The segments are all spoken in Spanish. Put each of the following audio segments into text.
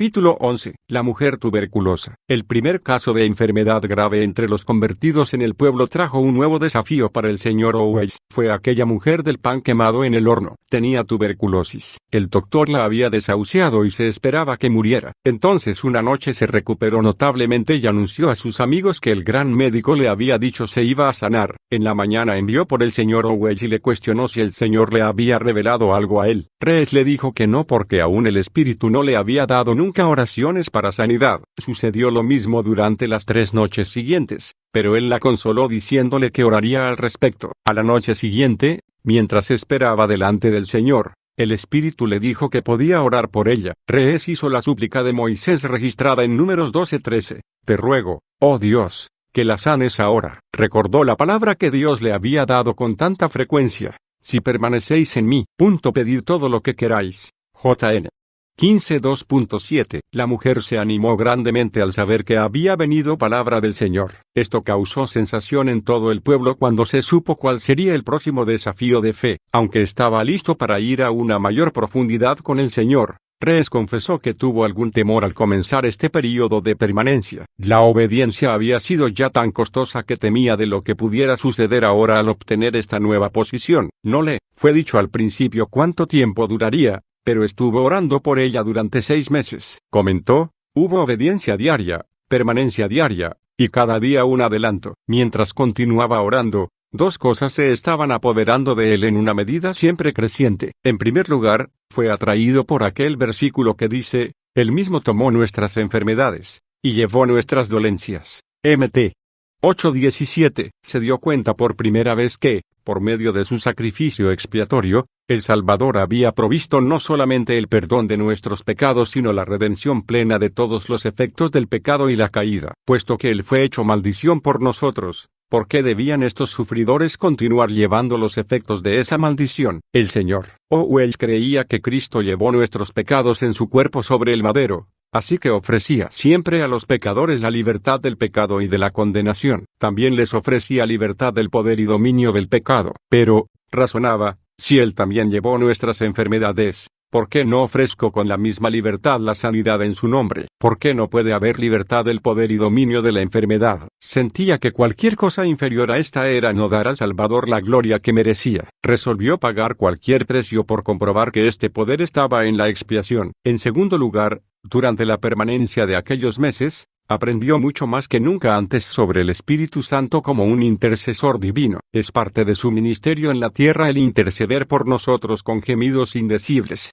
Capítulo 11. La mujer tuberculosa. El primer caso de enfermedad grave entre los convertidos en el pueblo trajo un nuevo desafío para el señor Owens. Fue aquella mujer del pan quemado en el horno. Tenía tuberculosis. El doctor la había desahuciado y se esperaba que muriera. Entonces una noche se recuperó notablemente y anunció a sus amigos que el gran médico le había dicho se iba a sanar. En la mañana envió por el señor Owens y le cuestionó si el señor le había revelado algo a él. Rees le dijo que no porque aún el espíritu no le había dado nunca oraciones para sanidad. Sucedió lo mismo durante las 3 noches siguientes, pero él la consoló diciéndole que oraría al respecto. A la noche siguiente, mientras esperaba delante del Señor, el espíritu le dijo que podía orar por ella. Rees hizo la súplica de Moisés registrada en Números 12:13. Te ruego, oh Dios, que la sanes ahora. Recordó la palabra que Dios le había dado con tanta frecuencia. Si permanecéis en mí, pedid todo lo que queráis. J.N. 15:2.7. La mujer se animó grandemente al saber que había venido palabra del Señor. Esto causó sensación en todo el pueblo cuando se supo cuál sería el próximo desafío de fe. Aunque estaba listo para ir a una mayor profundidad con el Señor, Rees confesó que tuvo algún temor al comenzar este período de permanencia. La obediencia había sido ya tan costosa que temía de lo que pudiera suceder ahora al obtener esta nueva posición. No le fue dicho al principio cuánto tiempo duraría, pero estuvo orando por ella durante 6 meses. Comentó, hubo obediencia diaria, permanencia diaria, y cada día un adelanto. Mientras continuaba orando, 2 cosas se estaban apoderando de él en una medida siempre creciente. En primer lugar, fue atraído por aquel versículo que dice, Él mismo tomó nuestras enfermedades, y llevó nuestras dolencias. Mt. 8:17. Se dio cuenta por primera vez que, por medio de su sacrificio expiatorio, el Salvador había provisto no solamente el perdón de nuestros pecados sino la redención plena de todos los efectos del pecado y la caída. Puesto que Él fue hecho maldición por nosotros, ¿por qué debían estos sufridores continuar llevando los efectos de esa maldición? El señor Owens creía que Cristo llevó nuestros pecados en su cuerpo sobre el madero, así que ofrecía siempre a los pecadores la libertad del pecado y de la condenación. También les ofrecía libertad del poder y dominio del pecado. Pero, razonaba, si Él también llevó nuestras enfermedades, ¿por qué no ofrezco con la misma libertad la sanidad en su nombre? ¿Por qué no puede haber libertad del poder y dominio de la enfermedad? Sentía que cualquier cosa inferior a esta era no dar al Salvador la gloria que merecía. Resolvió pagar cualquier precio por comprobar que este poder estaba en la expiación. En segundo lugar, durante la permanencia de aquellos meses, aprendió mucho más que nunca antes sobre el Espíritu Santo como un intercesor divino. Es parte de su ministerio en la tierra el interceder por nosotros con gemidos indecibles.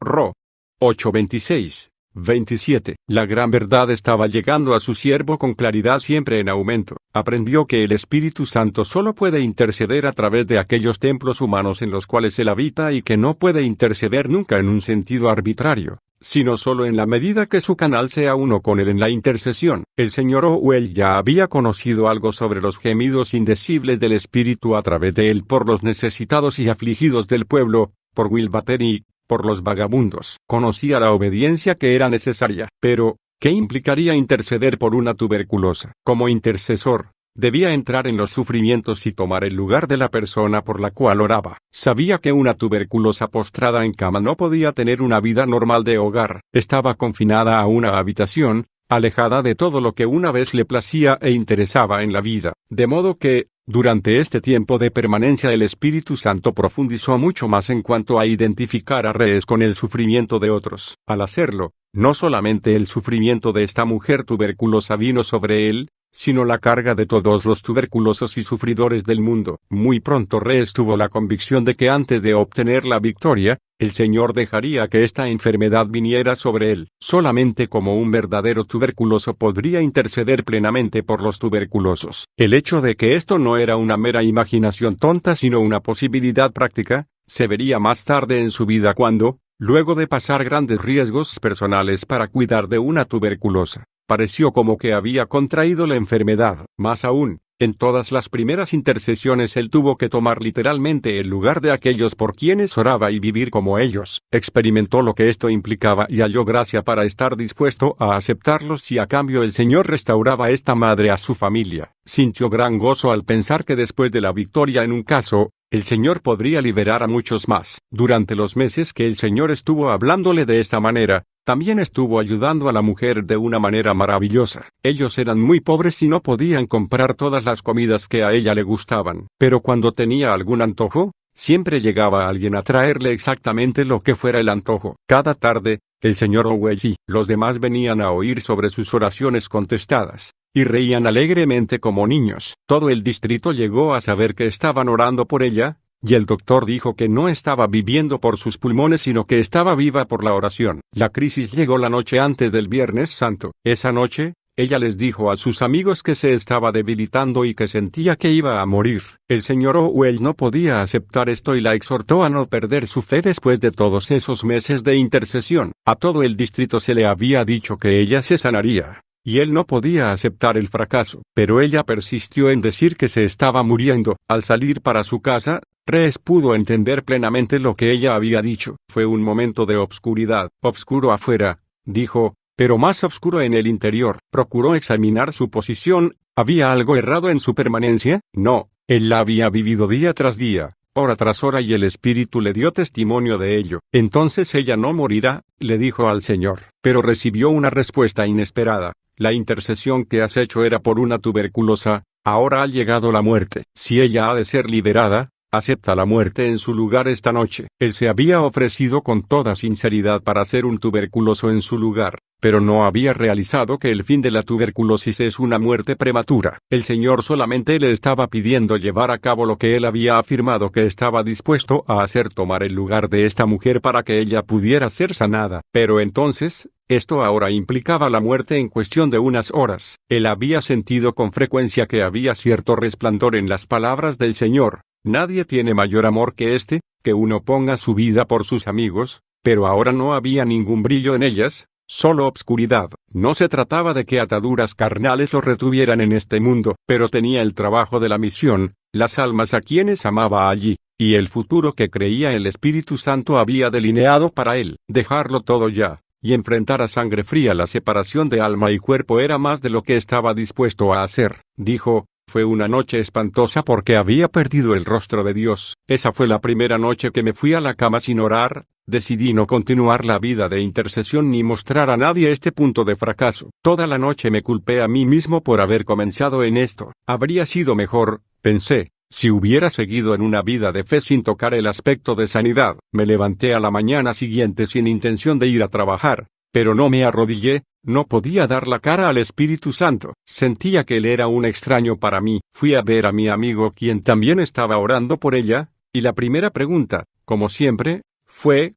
Ro. 8:26-27. La gran verdad estaba llegando a su siervo con claridad siempre en aumento. Aprendió que el Espíritu Santo solo puede interceder a través de aquellos templos humanos en los cuales él habita y que no puede interceder nunca en un sentido arbitrario, sino solo en la medida que su canal sea uno con él en la intercesión. El señor Owell ya había conocido algo sobre los gemidos indecibles del Espíritu a través de él por los necesitados y afligidos del pueblo, por Will Battery, por los vagabundos. Conocía la obediencia que era necesaria. Pero, ¿qué implicaría interceder por una tuberculosa? Como intercesor, debía entrar en los sufrimientos y tomar el lugar de la persona por la cual oraba. Sabía que una tuberculosa postrada en cama no podía tener una vida normal de hogar. Estaba confinada a una habitación, alejada de todo lo que una vez le placía e interesaba en la vida. De modo que, durante este tiempo de permanencia el Espíritu Santo profundizó mucho más en cuanto a identificar a Rees con el sufrimiento de otros. Al hacerlo, no solamente el sufrimiento de esta mujer tuberculosa vino sobre él, sino la carga de todos los tuberculosos y sufridores del mundo. Muy pronto Rees tuvo la convicción de que antes de obtener la victoria, el Señor dejaría que esta enfermedad viniera sobre él. Solamente como un verdadero tuberculoso podría interceder plenamente por los tuberculosos. El hecho de que esto no era una mera imaginación tonta sino una posibilidad práctica, se vería más tarde en su vida cuando, luego de pasar grandes riesgos personales para cuidar de una tuberculosa, pareció como que había contraído la enfermedad. Más aún, en todas las primeras intercesiones él tuvo que tomar literalmente el lugar de aquellos por quienes oraba y vivir como ellos. Experimentó lo que esto implicaba y halló gracia para estar dispuesto a aceptarlos si a cambio el Señor restauraba a esta madre a su familia. Sintió gran gozo al pensar que después de la victoria en un caso, el Señor podría liberar a muchos más. Durante los meses que el Señor estuvo hablándole de esta manera, También estuvo ayudando a la mujer de una manera maravillosa. Ellos eran muy pobres y no podían comprar todas las comidas que a ella le gustaban. Pero cuando tenía algún antojo, siempre llegaba alguien a traerle exactamente lo que fuera el antojo. Cada tarde, el señor Owens y los demás venían a oír sobre sus oraciones contestadas, y reían alegremente como niños. Todo el distrito llegó a saber que estaban orando por ella, y el doctor dijo que no estaba viviendo por sus pulmones sino que estaba viva por la oración. La crisis llegó la noche antes del Viernes Santo. Esa noche, ella les dijo a sus amigos que se estaba debilitando y que sentía que iba a morir. El señor Owell no podía aceptar esto y la exhortó a no perder su fe después de todos esos meses de intercesión. A todo el distrito se le había dicho que ella se sanaría, y él no podía aceptar el fracaso. Pero ella persistió en decir que se estaba muriendo. Al salir para su casa, Rees pudo entender plenamente lo que ella había dicho. Fue un momento de obscuridad. Obscuro afuera, dijo, pero más oscuro en el interior. Procuró examinar su posición. ¿Había algo errado en su permanencia? No, él la había vivido día tras día, hora tras hora, y el Espíritu le dio testimonio de ello. Entonces ella no morirá, le dijo al Señor. Pero recibió una respuesta inesperada. La intercesión que has hecho era por una tuberculosa, ahora ha llegado la muerte. Si ella ha de ser liberada, acepta la muerte en su lugar esta noche. Él se había ofrecido con toda sinceridad para ser un tuberculoso en su lugar, pero no había realizado que el fin de la tuberculosis es una muerte prematura. El Señor solamente le estaba pidiendo llevar a cabo lo que él había afirmado que estaba dispuesto a hacer, tomar el lugar de esta mujer para que ella pudiera ser sanada. Pero entonces, esto ahora implicaba la muerte en cuestión de unas horas. Él había sentido con frecuencia que había cierto resplandor en las palabras del Señor. Nadie tiene mayor amor que este, que uno ponga su vida por sus amigos, pero ahora no había ningún brillo en ellas, solo obscuridad. No se trataba de que ataduras carnales lo retuvieran en este mundo, pero tenía el trabajo de la misión, las almas a quienes amaba allí, y el futuro que creía el Espíritu Santo había delineado para él. Dejarlo todo ya, y enfrentar a sangre fría la separación de alma y cuerpo era más de lo que estaba dispuesto a hacer. Dijo, fue una noche espantosa porque había perdido el rostro de Dios. Esa fue la primera noche que me fui a la cama sin orar. Decidí no continuar la vida de intercesión ni mostrar a nadie este punto de fracaso. Toda la noche me culpé a mí mismo por haber comenzado en esto. Habría sido mejor, pensé, si hubiera seguido en una vida de fe sin tocar el aspecto de sanidad. Me levanté a la mañana siguiente sin intención de ir a trabajar, pero no me arrodillé. No podía dar la cara al Espíritu Santo. Sentía que él era un extraño para mí. Fui a ver a mi amigo quien también estaba orando por ella, y la primera pregunta, como siempre, fue,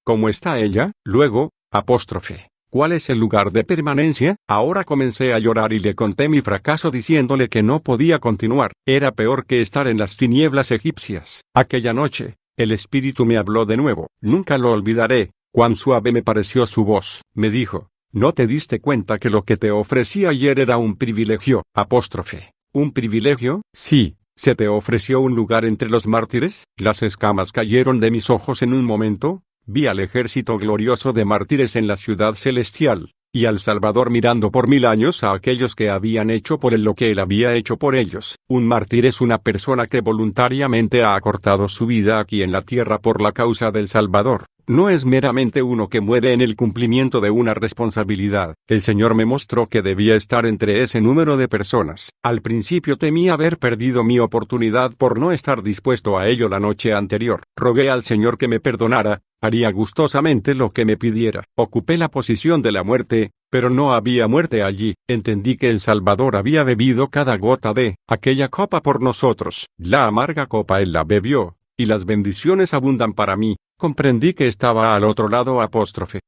¿cómo está ella? Luego, ¿cuál es el lugar de permanencia? Ahora comencé a llorar y le conté mi fracaso diciéndole que no podía continuar. Era peor que estar en las tinieblas egipcias. Aquella noche, el Espíritu me habló de nuevo. Nunca lo olvidaré. Cuán suave me pareció su voz. Me dijo, ¿no te diste cuenta que lo que te ofrecí ayer era un privilegio? ¿Un privilegio? Sí. ¿Se te ofreció un lugar entre los mártires? Las escamas cayeron de mis ojos en un momento. Vi al ejército glorioso de mártires en la ciudad celestial, y al Salvador mirando por 1000 años a aquellos que habían hecho por él lo que él había hecho por ellos. Un mártir es una persona que voluntariamente ha acortado su vida aquí en la tierra por la causa del Salvador. No es meramente uno que muere en el cumplimiento de una responsabilidad. El Señor me mostró que debía estar entre ese número de personas. Al principio temí haber perdido mi oportunidad por no estar dispuesto a ello la noche anterior. Rogué al Señor que me perdonara, haría gustosamente lo que me pidiera. Ocupé la posición de la muerte, pero no había muerte allí. Entendí que el Salvador había bebido cada gota de aquella copa por nosotros. La amarga copa él la bebió, y las bendiciones abundan para mí. Comprendí que estaba al otro lado.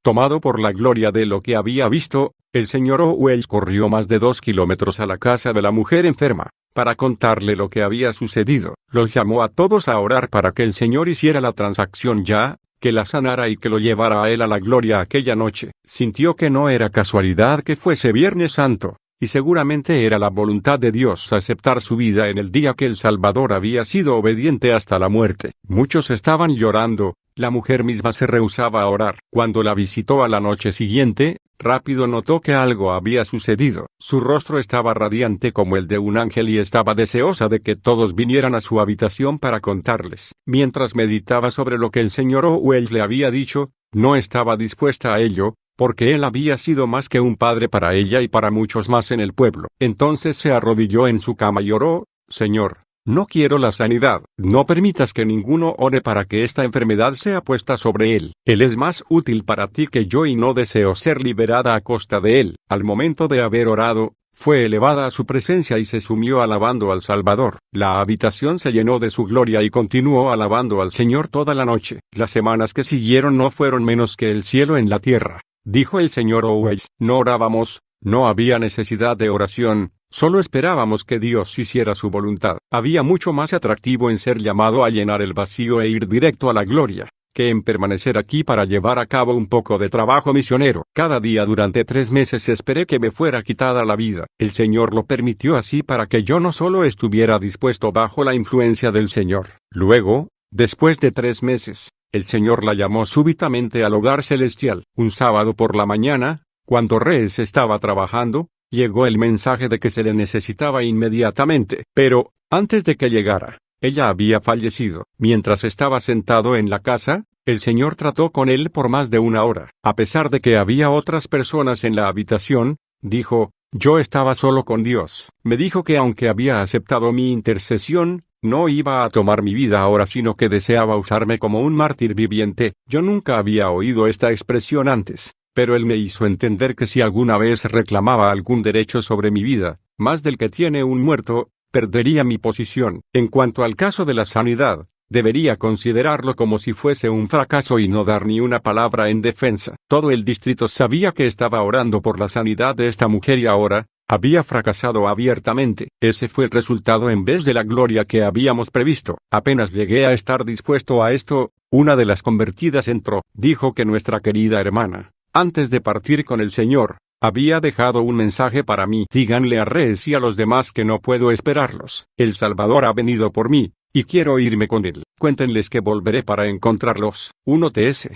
Tomado por la gloria de lo que había visto, el señor Owens corrió más de 2 kilómetros a la casa de la mujer enferma, para contarle lo que había sucedido. Los llamó a todos a orar para que el Señor hiciera la transacción ya, que la sanara y que lo llevara a él a la gloria aquella noche. Sintió que no era casualidad que fuese Viernes Santo, y seguramente era la voluntad de Dios aceptar su vida en el día que el Salvador había sido obediente hasta la muerte. Muchos estaban llorando. La mujer misma se rehusaba a orar. Cuando la visitó a la noche siguiente, Rápido notó que algo había sucedido. Su rostro estaba radiante como el de un ángel y estaba deseosa de que todos vinieran a su habitación para contarles. Mientras meditaba sobre lo que el señor Owens le había dicho, no estaba dispuesta a ello, porque él había sido más que un padre para ella y para muchos más en el pueblo. Entonces se arrodilló en su cama y oró: Señor, no quiero la sanidad, no permitas que ninguno ore para que esta enfermedad sea puesta sobre él. Él es más útil para ti que yo y no deseo ser liberada a costa de él. Al momento de haber orado, fue elevada a su presencia y se sumió alabando al Salvador. La habitación se llenó de su gloria y continuó alabando al Señor toda la noche. Las semanas que siguieron no fueron menos que el cielo en la tierra. Dijo el señor Owens: no orábamos, no había necesidad de oración. Solo esperábamos que Dios hiciera su voluntad. Había mucho más atractivo en ser llamado a llenar el vacío e ir directo a la gloria, que en permanecer aquí para llevar a cabo un poco de trabajo misionero. Cada día durante 3 meses esperé que me fuera quitada la vida. El Señor lo permitió así para que yo no solo estuviera dispuesto bajo la influencia del Señor. Luego, después de 3 meses, el Señor la llamó súbitamente al hogar celestial. Un sábado por la mañana, cuando Rees estaba trabajando, llegó el mensaje de que se le necesitaba inmediatamente. Pero, antes de que llegara, ella había fallecido. Mientras estaba sentado en la casa, el Señor trató con él por más de 1 hora. A pesar de que había otras personas en la habitación, dijo: yo estaba solo con Dios. Me dijo que aunque había aceptado mi intercesión, no iba a tomar mi vida ahora, sino que deseaba usarme como un mártir viviente. Yo nunca había oído esta expresión antes, pero él me hizo entender que si alguna vez reclamaba algún derecho sobre mi vida, más del que tiene un muerto, perdería mi posición. En cuanto al caso de la sanidad, debería considerarlo como si fuese un fracaso y no dar ni una palabra en defensa. Todo el distrito sabía que estaba orando por la sanidad de esta mujer y ahora había fracasado abiertamente. Ese fue el resultado en vez de la gloria que habíamos previsto. Apenas llegué a estar dispuesto a esto, una de las convertidas entró. Dijo que nuestra querida hermana, antes de partir con el Señor, había dejado un mensaje para mí. Díganle a Rees y a los demás que no puedo esperarlos. El Salvador ha venido por mí, y quiero irme con él. Cuéntenles que volveré para encontrarlos. 1 TS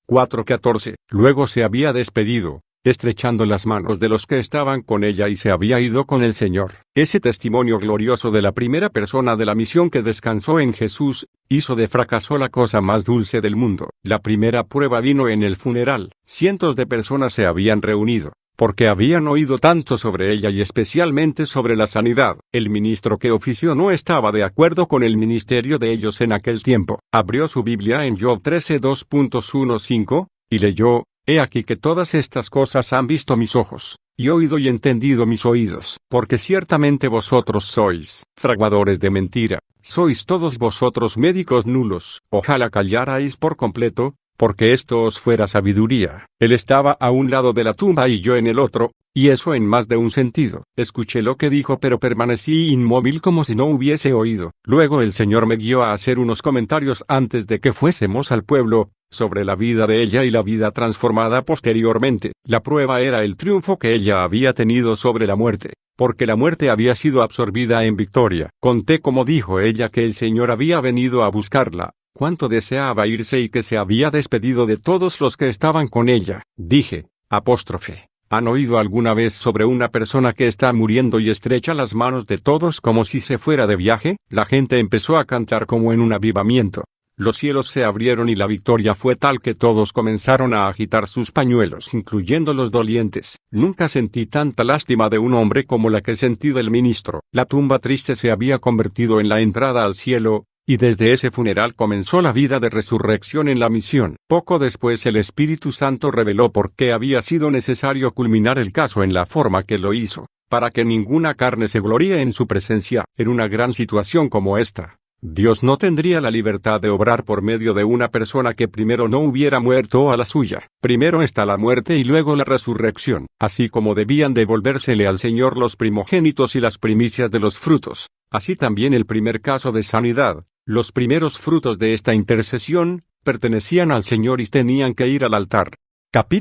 4:14. Luego se había despedido, estrechando las manos de los que estaban con ella, y se había ido con el Señor. Ese testimonio glorioso de la primera persona de la misión que descansó en Jesús, hizo de fracaso la cosa más dulce del mundo. La primera prueba vino en el funeral. Cientos de personas se habían reunido, porque habían oído tanto sobre ella y especialmente sobre la sanidad. El ministro que ofició no estaba de acuerdo con el ministerio de ellos en aquel tiempo. Abrió su Biblia en Job 13:2.15, y leyó: he aquí que todas estas cosas han visto mis ojos, y oído y entendido mis oídos. Porque ciertamente vosotros sois fraguadores de mentira, sois todos vosotros médicos nulos. Ojalá callarais por completo, porque esto os fuera sabiduría. Él estaba a un lado de la tumba y yo en el otro, y eso en más de un sentido. Escuché lo que dijo, pero permanecí inmóvil como si no hubiese oído. Luego el Señor me guió a hacer unos comentarios antes de que fuésemos al pueblo, sobre la vida de ella y la vida transformada posteriormente. La prueba era el triunfo que ella había tenido sobre la muerte, porque la muerte había sido absorbida en victoria. Conté cómo dijo ella que el Señor había venido a buscarla, cuánto deseaba irse y que se había despedido de todos los que estaban con ella. Dije: ¿han oído alguna vez sobre una persona que está muriendo y estrecha las manos de todos como si se fuera de viaje? La gente empezó a cantar como en un avivamiento. Los cielos se abrieron y la victoria fue tal que todos comenzaron a agitar sus pañuelos, incluyendo los dolientes. Nunca sentí tanta lástima de un hombre como la que sentí del ministro. La tumba triste se había convertido en la entrada al cielo, y desde ese funeral comenzó la vida de resurrección en la misión. Poco después el Espíritu Santo reveló por qué había sido necesario culminar el caso en la forma que lo hizo, para que ninguna carne se gloríe en su presencia. En una gran situación como esta, Dios no tendría la libertad de obrar por medio de una persona que primero no hubiera muerto a la suya. Primero está la muerte y luego la resurrección. Así como debían devolvérsele al Señor los primogénitos y las primicias de los frutos, así también el primer caso de sanidad, los primeros frutos de esta intercesión, pertenecían al Señor y tenían que ir al altar. Capítulo